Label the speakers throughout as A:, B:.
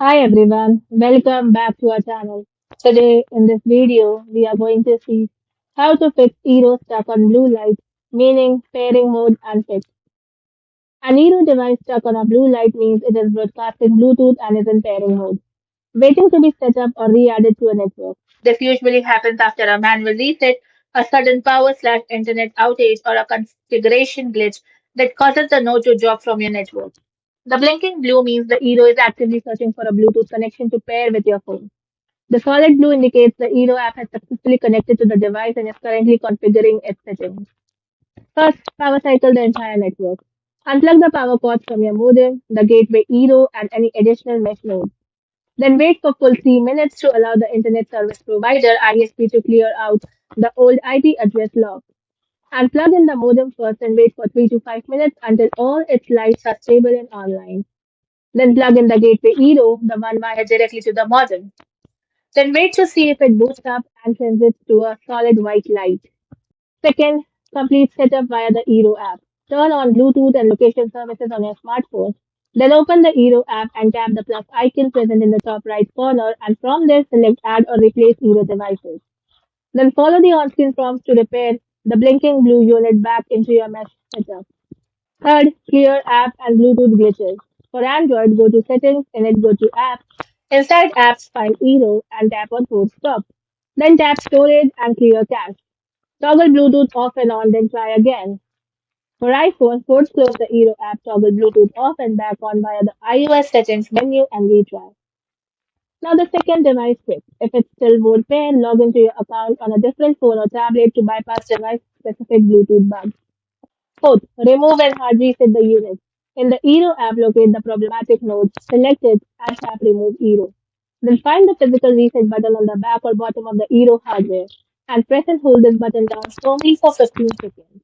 A: Hi everyone, welcome back to our channel. Today in this video, we are going to see how to fix Eero stuck on blue light, meaning pairing mode unfixed. An Eero device stuck on a blue light means it is broadcasting Bluetooth and is in pairing mode, waiting to be set up or re-added to a network. This usually happens after a manual reset, a sudden power slash internet outage, or a configuration glitch that causes the node to drop from your network. The blinking blue means the Eero is actively searching for a Bluetooth connection to pair with your phone. The solid blue indicates the Eero app has successfully connected to the device and is currently configuring its settings. First, power cycle the entire network. Unplug the power cords from your modem, the gateway Eero, and any additional mesh nodes. Then wait for full 3 minutes to allow the internet service provider ISP to clear out the old IP address log. And plug in the modem first and wait for 3 to 5 minutes until all its lights are stable and online. Then plug in the gateway Eero, the one wired directly to the modem. Then wait to see if it boots up and transits to a solid white light. Second, complete setup via the Eero app. Turn on Bluetooth and location services on your smartphone. Then open the Eero app and tap the plus icon present in the top right corner, and from there select add or replace Eero devices. Then follow the on-screen prompts to repair the blinking blue unit back into your mesh setup. Third, clear app and Bluetooth glitches. For Android, go to Settings, in it go to Apps. Inside Apps, find Eero and tap on Port Stop. Then tap Storage and clear cache. Toggle Bluetooth off and on, then try again. For iPhone, force close the Eero app, toggle Bluetooth off and back on via the iOS settings menu and retry. Now the second device fix. If it still won't pair, log into your account on a different phone or tablet to bypass device-specific Bluetooth bugs. Fourth, remove and hard reset the unit. In the Eero app, locate the problematic node, select it, and tap Remove Eero. Then find the physical reset button on the back or bottom of the Eero hardware and press and hold this button down firmly for 15 seconds.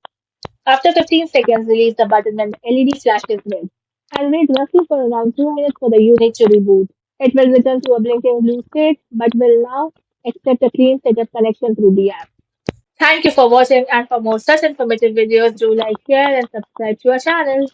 A: After 15 seconds, release the button when the LED flashes red and wait roughly for around 2 minutes for the unit to reboot. It will return to a blinking blue state but will now accept a clean setup connection through the app. Thank you for watching, and for more such informative videos, do like, share and subscribe to our channel.